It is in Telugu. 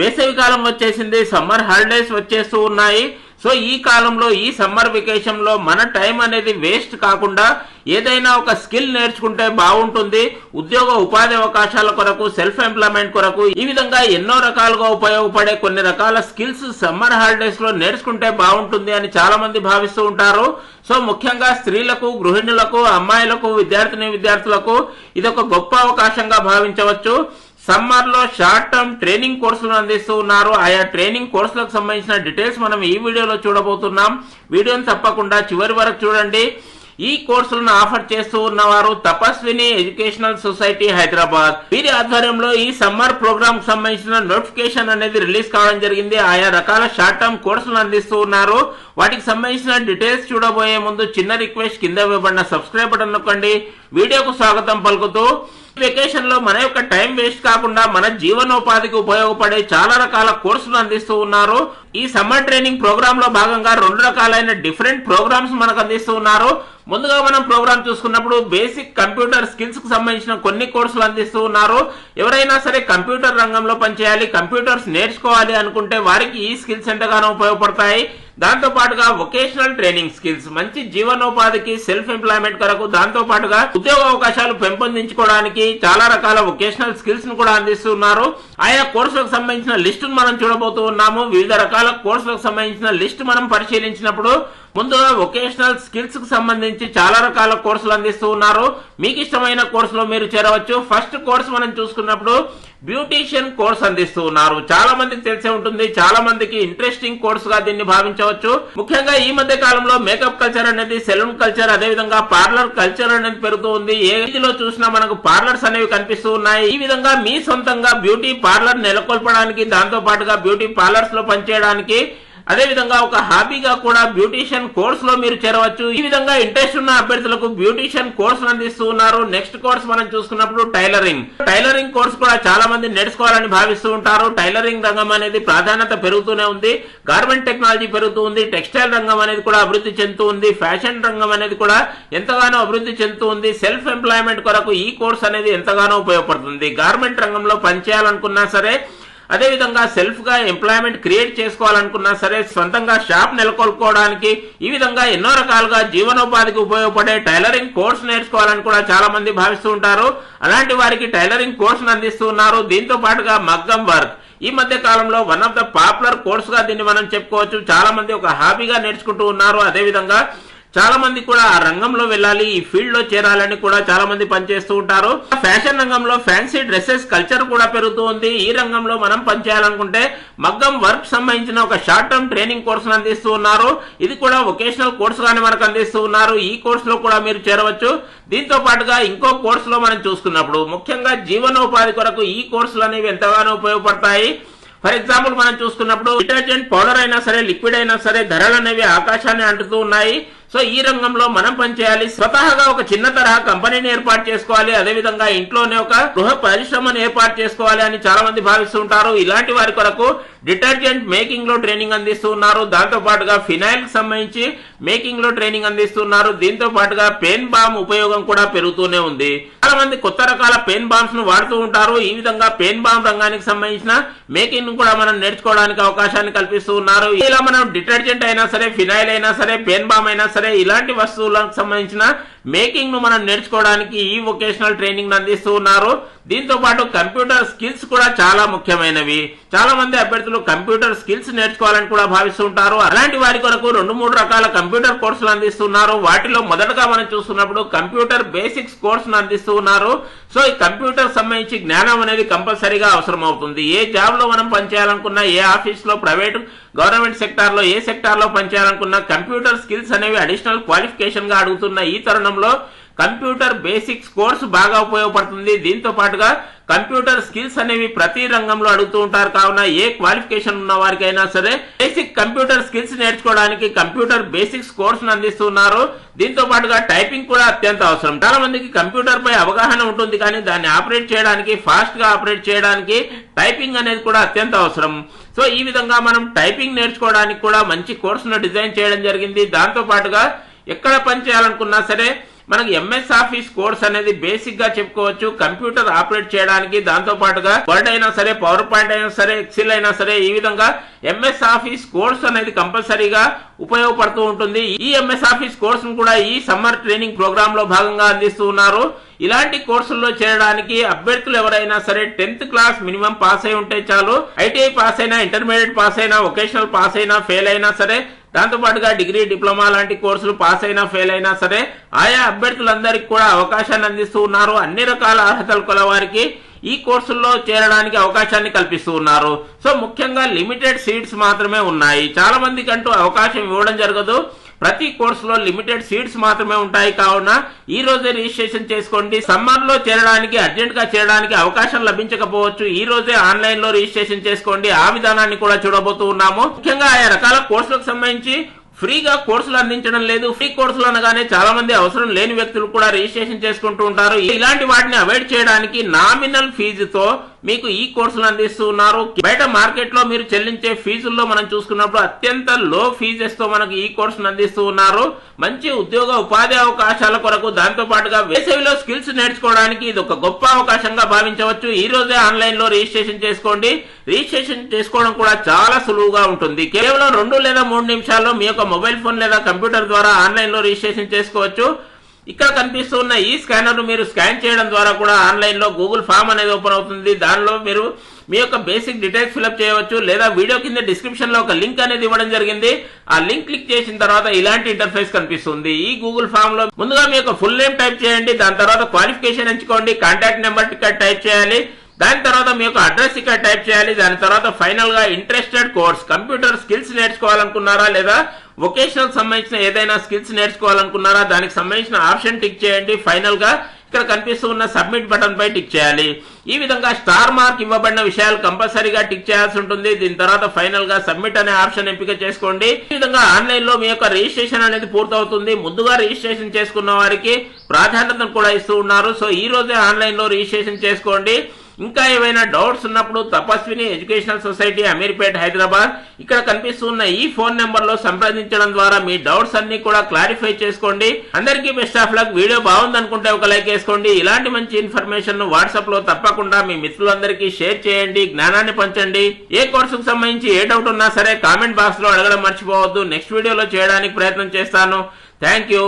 వేసవి కాలం వచ్చేసింది, సమ్మర్ హాలిడేస్ వచ్చేస్తూ ఉన్నాయి. సో ఈ కాలంలో ఈ సమ్మర్ వెకేషన్ లో మన టైం అనేది వేస్ట్ కాకుండా ఏదైనా ఒక స్కిల్ నేర్చుకుంటే బాగుంటుంది. ఉద్యోగ ఉపాధి అవకాశాల కొరకు, సెల్ఫ్ ఎంప్లాయ్మెంట్ కొరకు ఈ విధంగా ఎన్నో రకాలుగా ఉపయోగపడే కొన్ని రకాల స్కిల్స్ సమ్మర్ హాలిడేస్ లో నేర్చుకుంటే బాగుంటుంది అని చాలా మంది భావిస్తూ ఉంటారు. సో ముఖ్యంగా స్త్రీలకు, గృహిణులకు, అమ్మాయిలకు, విద్యార్థులకు ఇదొక గొప్ప అవకాశంగా భావించవచ్చు. సమ్మర్ లో షార్ట్ టర్మ్ ట్రైనింగ్ కోర్సులు అందిస్తూ ఉన్నారు. ఆయా ట్రైనింగ్ కోర్సులకు సంబంధించిన డీటెయిల్స్ మనం ఈ వీడియోలో చూడబోతున్నాం. వీడియోని తప్పకుండా చివరి వరకు చూడండి. ఈ కోర్సులను ఆఫర్ చేస్తూ ఉన్నవారు తపస్విని ఎడ్యుకేషనల్ సొసైటీ హైదరాబాద్. వీరి ఆధ్వర్యంలో ఈ సమ్మర్ ప్రోగ్రామ్ సంబంధించిన నోటిఫికేషన్ అనేది రిలీజ్ కావడం జరిగింది. ఆయా రకాల షార్ట్ టర్మ్ కోర్సులు అందిస్తూ ఉన్నారు. వాటికి సంబంధించిన డీటెయిల్స్ చూడబోయే ముందు చిన్న రిక్వెస్ట్, కింద ఇవ్వబడిన సబ్స్క్రైబ్ బటన్ నొక్కండి. వీడియోకు స్వాగతం పలుకుతూ, వెకేషన్ లో మన యొక్క టైం వేస్ట్ కాకుండా మన జీవనోపాధికి ఉపయోగపడే చాలా రకాల కోర్సులు అందిస్తూ ఉన్నారు. ఈ సమ్మర్ ట్రైనింగ్ ప్రోగ్రామ్ లో భాగంగా 2 రకాలైన డిఫరెంట్ ప్రోగ్రామ్స్ మనకు అందిస్తూ ఉన్నారు. ముందుగా మనం ప్రోగ్రామ్ చూసుకున్నప్పుడు బేసిక్ కంప్యూటర్ స్కిల్స్ కు సంబంధించిన కొన్ని కోర్సులు అందిస్తూ ఉన్నారు. ఎవరైనా సరే కంప్యూటర్ రంగంలో పనిచేయాలి, కంప్యూటర్స్ నేర్చుకోవాలి అనుకుంటే వారికి ఈ స్కిల్స్ ఎంతగానో ఉపయోగపడతాయి. దాంతో పాటుగా వొకేషనల్ ట్రైనింగ్ స్కిల్స్, మంచి జీవనోపాధికి, సెల్ఫ్ ఎంప్లాయ్మెంట్ కొరకు, దాంతో పాటుగా ఉద్యోగ అవకాశాలు పెంపొందించుకోవడానికి చాలా రకాల వొకేషనల్ స్కిల్స్ ను కూడా అందిస్తున్నారు. ఆయా కోర్సులకు సంబంధించిన లిస్టును మనం చూడబోతూ ఉన్నాము. వివిధ రకాల కోర్సులకు సంబంధించిన లిస్ట్ మనం పరిశీలించినప్పుడు ముందుగా వొకేషనల్ స్కిల్స్ కు సంబంధించి చాలా రకాల కోర్సులు అందిస్తూ ఉన్నారు. మీకు ఇష్టమైన కోర్సులో మీరు చేరవచ్చు. ఫస్ట్ కోర్స్ మనం చూసుకున్నప్పుడు బ్యూటీషియన్ కోర్స్ అందిస్తూ ఉన్నారు. చాలా మందికి తెలిసే ఉంటుంది, చాలా మందికి ఇంట్రెస్టింగ్ కోర్స్ గా దీన్ని భావించవచ్చు. ముఖ్యంగా ఈ మధ్య కాలంలో మేకప్ కల్చర్ అనేది, సెలూన్ కల్చర్, అదే విధంగా పార్లర్ కల్చర్ అనేది పెరుగుతూ ఉంది. ఏ ఏజ్లో చూసినా మనకు పార్లర్స్ అనేవి కనిపిస్తూ ఉన్నాయి. ఈ విధంగా మీ సొంతంగా బ్యూటీ పార్లర్ నెలకొల్పడానికి, దాంతో పాటుగా బ్యూటీ పార్లర్స్ లో పనిచేయడానికి, అదే విధంగా ఒక హాబీగా కూడా బ్యూటీషియన్ కోర్స్ లో మీరు చేరవచ్చు. ఈ విధంగా ఇంట్రెస్ట్ ఉన్న అభ్యర్థులకు బ్యూటీషియన్ కోర్స్ అందిస్తూ ఉన్నారు. నెక్స్ట్ కోర్స్ మనం చూసుకున్నప్పుడు టైలరింగ్ కోర్స్ కూడా చాలా మంది నేర్చుకోవాలని భావిస్తూ ఉంటారు. టైలరింగ్ రంగం అనేది ప్రాధాన్యత పెరుగుతూనే ఉంది. గార్మెంట్ టెక్నాలజీ పెరుగుతూ ఉంది. టెక్స్టైల్ రంగం అనేది కూడా అభివృద్ధి చెందుతూ ఉంది. ఫ్యాషన్ రంగం అనేది కూడా ఎంతగానో అభివృద్ధి చెందుతూ ఉంది. సెల్ఫ్ ఎంప్లాయ్మెంట్ కొరకు ఈ కోర్స్ అనేది ఎంతగానో ఉపయోగపడుతుంది. గార్మెంట్ రంగంలో పనిచేయాలనుకున్నా సరే, అదే విధంగా సెల్ఫ్ గా ఎంప్లాయ్మెంట్ క్రియేట్ చేసుకోవాలనుకున్నా సరే, సొంతంగా షాప్ నెలకొల్పుకోవడానికి, ఈ విధంగా ఎన్నో రకాలుగా జీవనోపాధికి ఉపయోగపడే టైలరింగ్ కోర్స్ నేర్చుకోవాలని కూడా చాలా మంది భావిస్తూ ఉంటారు. అలాంటి వారికి టైలరింగ్ కోర్స్ అందిస్తూ ఉన్నారు. దీంతో పాటుగా మగ్గం వర్క్ ఈ మధ్య కాలంలో one of the popular course గా దీన్ని మనం చెప్పుకోవచ్చు. చాలా మంది ఒక హాబీగా నేర్చుకుంటూ ఉన్నారు. అదే విధంగా చాలా మంది కూడా ఆ రంగంలో వెళ్ళాలి, ఈ ఫీల్డ్ లో చేరాలని కూడా చాలా మంది పనిచేస్తూ ఉంటారు. ఫ్యాషన్ రంగంలో ఫ్యాన్సీ డ్రెస్సెస్ కల్చర్ కూడా పెరుగుతూ ఉంది. ఈ రంగంలో మనం పనిచేయాలనుకుంటే మగ్గం వర్క్ సంబంధించిన ఒక షార్ట్ టర్మ్ ట్రైనింగ్ కోర్సును అందిస్తూ ఉన్నారు. ఇది కూడా వొకేషనల్ కోర్సు గానే మనకు అందిస్తూ ఉన్నారు. ఈ కోర్సులో కూడా మీరు చేరవచ్చు. దీంతో పాటుగా ఇంకో కోర్సులో మనం చూసుకున్నప్పుడు ముఖ్యంగా జీవనోపాధి కొరకు ఈ కోర్సులు అనేవి ఎంతగానో ఉపయోగపడతాయి. ఫర్ ఎగ్జాంపుల్ మనం చూసుకున్నప్పుడు డిటర్జెంట్ పౌడర్ అయినా సరే, లిక్విడ్ అయినా సరే ధరలు అనేవి ఆకాశాన్ని అంటుతూ ఉన్నాయి. సో ఈ రంగంలో మనం పనిచేయాలి, స్వతహాగా ఒక చిన్న తరహా కంపెనీని ఏర్పాటు చేసుకోవాలి, అదే విధంగా ఇంట్లోనే ఒక గృహ పరిశ్రమను ఏర్పాటు చేసుకోవాలి అని చాలా మంది భావిస్తూ ఉంటారు. ఇలాంటి వారి కొరకు డిటర్జెంట్ మేకింగ్ లో ట్రైనింగ్ అందిస్తూ ఉన్నారు. దాంతో పాటుగా ఫినాయిల్ కి సంబంధించి మేకింగ్ లో ట్రైనింగ్ అందిస్తున్నారు. దీంతో పాటుగా పెన్ బామ్ ఉపయోగం కూడా పెరుగుతూనే ఉంది. చాలా మంది కొత్త రకాల పెన్ బామ్స్ ను వాడుతూ ఉంటారు. ఈ విధంగా పెన్ బామ్ రంగానికి సంబంధించిన మేకింగ్ కూడా మనం నేర్చుకోవడానికి అవకాశాన్ని కల్పిస్తూ ఉన్నారు. ఇలా మనం డిటర్జెంట్ అయినా సరే, ఫినాయిల్ అయినా సరే, పెన్ బామ్ అయినా సరే, ఇలాంటి వస్తువులకు సంబంధించిన మేకింగ్ ను మనం నేర్చుకోవడానికి ఈ వొకేషనల్ ట్రైనింగ్ అందిస్తూ ఉన్నారు. దీంతో పాటు కంప్యూటర్ స్కిల్స్ కూడా చాలా ముఖ్యమైనవి. చాలా మంది అభ్యర్థులు కంప్యూటర్ స్కిల్స్ నేర్చుకోవాలని కూడా భావిస్తూ ఉంటారు. అలాంటి వారి కొరకు 2-3 రకాల కంప్యూటర్ కోర్సులు అందిస్తున్నారు. వాటిలో మొదటగా మనం చూస్తున్నప్పుడు కంప్యూటర్ బేసిక్స్ కోర్సును అందిస్తూ ఉన్నారు. సో ఈ కంప్యూటర్ సంబంధించి జ్ఞానం అనేది కంపల్సరీగా అవసరం అవుతుంది. ఏ జాబ్ లో మనం పనిచేయాలనుకున్నా, ఏ ఆఫీస్ లో, ప్రైవేట్, గవర్నమెంట్ సెక్టార్ లో, ఏ సెక్టార్ లో పనిచేయాలనుకున్నా కంప్యూటర్ స్కిల్స్ అనేవి అడిషనల్ క్వాలిఫికేషన్ గా అడుగుతున్న ఈ తరుణంలో కంప్యూటర్ బేసిక్స్ కోర్సు బాగా ఉపయోగపడుతుంది. దీంతో పాటుగా కంప్యూటర్ స్కిల్స్ అనేవి ప్రతి రంగంలో అడుగుతూ ఉంటారు. కావున ఏ క్వాలిఫికేషన్ ఉన్న వారికైనా సరే బేసిక్ కంప్యూటర్ స్కిల్స్ నేర్చుకోవడానికి కంప్యూటర్ బేసిక్స్ కోర్సును అందిస్తున్నారు. దీంతో పాటుగా టైపింగ్ కూడా అత్యంత అవసరం. చాలా మందికి కంప్యూటర్ పై అవగాహన ఉంటుంది, కానీ దాన్ని ఆపరేట్ చేయడానికి, ఫాస్ట్ గా ఆపరేట్ చేయడానికి టైపింగ్ అనేది కూడా అత్యంత అవసరం. సో ఈ విధంగా మనం టైపింగ్ నేర్చుకోవడానికి కూడా మంచి కోర్సును డిజైన్ చేయడం జరిగింది. దాంతో పాటుగా ఎక్కడ పని చేయాలనుకున్నా సరే మనకి ఎంఎస్ ఆఫీస్ కోర్స్ అనేది బేసిక్ గా చెప్పుకోవచ్చు. కంప్యూటర్ ఆపరేట్ చేయడానికి, దాంతో పాటుగా వర్డ్ అయినా సరే, పవర్ పాయింట్ అయినా సరే, ఎక్సెల్ అయినా సరే, ఈ విధంగా ఎంఎస్ ఆఫీస్ కోర్స్ అనేది కంపల్సరీగా ఉపయోగపడుతూ ఉంటుంది. ఈ ఎంఎస్ ఆఫీస్ కోర్స్ ను కూడా ఈ సమ్మర్ ట్రైనింగ్ ప్రోగ్రామ్ లో భాగంగా అందిస్తూ ఉన్నారు. ఇలాంటి కోర్సుల్లో చేరడానికి అభ్యర్థులు ఎవరైనా సరే 10th క్లాస్ మినిమం పాస్ అయి ఉంటే చాలు. ఐటీఐ పాస్ అయినా, ఇంటర్మీడియట్ పాస్ అయినా, వొకేషనల్ పాస్ అయినా, ఫెయిల్ అయినా సరే, దాంతో పాటుగా డిగ్రీ, డిప్లొమా లాంటి కోర్సులు పాస్ అయినా, ఫెయిల్ అయినా సరే, ఆయా అభ్యర్థులందరికీ కూడా అవకాశాన్ని అందిస్తూ ఉన్నారు. అన్ని రకాల అర్హతలు కల వారికి ఈ కోర్సుల్లో చేరడానికి అవకాశాన్ని కల్పిస్తూ ఉన్నారు. సో ముఖ్యంగా లిమిటెడ్ సీట్స్ మాత్రమే ఉన్నాయి. చాలా మందికి అంటూ అవకాశం ఇవ్వడం జరగదు. ప్రతి కోర్సులో లిమిటెడ్ సీట్స్ మాత్రమే ఉంటాయి. కావున ఈ రోజే రిజిస్ట్రేషన్ చేసుకోండి. సమ్మర్ లో చేరడానికి, అర్జెంట్ గా చేరడానికి అవకాశం లభించకపోవచ్చు. ఈ రోజే ఆన్లైన్ లో రిజిస్ట్రేషన్ చేసుకోండి. ఆ విధానాన్ని కూడా చూడబోతూ ఉన్నాము. ముఖ్యంగా ఆయా రకాల కోర్సులకు సంబంధించి ఫ్రీగా కోర్సులు అందించడం లేదు. ఫ్రీ కోర్సులు అనగానే చాలా మంది అవసరం లేని వ్యక్తులు కూడా రిజిస్ట్రేషన్ చేసుకుంటూ ఉంటారు. ఇలాంటి వాటిని అవాయిడ్ చేయడానికి నామినల్ ఫీజుతో మీకు ఈ కోర్సులు అందిస్తూ ఉన్నారు. బయట మార్కెట్ లో మీరు చెల్లించే ఫీజుల్లో మనం చూసుకున్నప్పుడు అత్యంత లో ఫీజెస్ తో మనకు ఈ కోర్సును అందిస్తూ ఉన్నారు. మంచి ఉద్యోగ ఉపాధి అవకాశాల కొరకు, దాంతో పాటుగా వేసవిలో స్కిల్స్ నేర్చుకోవడానికి ఇది ఒక గొప్ప అవకాశంగా భావించవచ్చు. ఈ రోజే ఆన్లైన్ లో రిజిస్ట్రేషన్ చేసుకోండి. రిజిస్ట్రేషన్ చేసుకోవడం కూడా చాలా సులువుగా ఉంటుంది. కేవలం 2 లేదా 3 నిమిషాల్లో మీ యొక్క మొబైల్ ఫోన్ లేదా కంప్యూటర్ ద్వారా ఆన్లైన్ లో రిజిస్ట్రేషన్ చేసుకోవచ్చు. ఇక్కడ కనిపిస్తున్న ఈ స్కానర్ మీరు స్కాన్ చేయడం ద్వారా కూడా ఆన్లైన్ లో గూగుల్ ఫామ్ అనేది ఓపెన్ అవుతుంది. దానిలో మీరు మీ యొక్క బేసిక్ డీటెయిల్స్ ఫిల్అప్ చేయవచ్చు. లేదా వీడియో కింద డిస్క్రిప్షన్ లో ఒక లింక్ అనేది ఇవ్వడం జరిగింది. ఆ లింక్ క్లిక్ చేసిన తర్వాత ఇలాంటి ఇంటర్ఫేస్ కనిపిస్తుంది. ఈ గూగుల్ ఫామ్ లో ముందుగా మీ యొక్క ఫుల్ నేమ్ టైప్ చేయండి. దాని తర్వాత క్వాలిఫికేషన్ ఎంచుకోండి. కాంటాక్ట్ నెంబర్ ఇక్కడ టైప్ చేయాలి. దాని తర్వాత మీ యొక్క అడ్రస్ ఇక్కడ టైప్ చేయాలి. దాని తర్వాత ఫైనల్ గా ఇంట్రెస్టెడ్ కోర్స్, కంప్యూటర్ స్కిల్స్ నేర్చుకోవాలనుకున్నారా, లేదా వొకేషనల్ సంబంధించిన ఏదైనా స్కిల్స్ నేర్చుకోవాలనుకున్నారా, దానికి సంబంధించిన ఆప్షన్ టిక్ చేయండి. ఫైనల్ గా ఇక్కడ కనిపిస్తూ ఉన్న సబ్మిట్ బటన్ పై టిక్ చేయాలి. ఈ విధంగా స్టార్ మార్క్ ఇవ్వబడిన విషయాలు కంపల్సరీగా టిక్ చేయాల్సి ఉంటుంది. దీని తర్వాత ఫైనల్ గా సబ్మిట్ అనే ఆప్షన్ ఎంపిక చేసుకోండి. ఈ విధంగా ఆన్లైన్ లో మీ యొక్క రిజిస్ట్రేషన్ అనేది పూర్తవుతుంది. ముందుగా రిజిస్ట్రేషన్ చేసుకున్న వారికి ప్రాధాన్యతను కూడా ఇస్తూ ఉన్నారు. సో ఈ రోజే ఆన్లైన్ లో రిజిస్ట్రేషన్ చేసుకోండి. ఇంకా ఏవైనా డౌట్స్ ఉన్నప్పుడు తపస్విని ఎడ్యుకేషనల్ సొసైటీ, అమీర్పేట్, హైదరాబాద్, ఇక్కడ కనిపిస్తున్న ఈ ఫోన్ నెంబర్ లో సంప్రదించడం ద్వారా మీ డౌట్స్ అన్ని కూడా క్లారిఫై చేసుకోండి. అందరికీ బెస్ట్ ఆఫ్ లక్. వీడియో బాగుందనుకుంటే ఒక లైక్ వేసుకోండి. ఇలాంటి మంచి ఇన్ఫర్మేషన్ వాట్సాప్ లో తప్పకుండా మీ మిత్రులందరికీ షేర్ చేయండి. జ్ఞానాన్ని పంచండి. ఏ కోర్సుకు సంబంధించి ఏ డౌట్ ఉన్నా సరే కామెంట్ బాక్స్ లో అడగడం మర్చిపోవద్దు. నెక్స్ట్ వీడియోలో చేయడానికి ప్రయత్నం చేస్తాను. Thank you.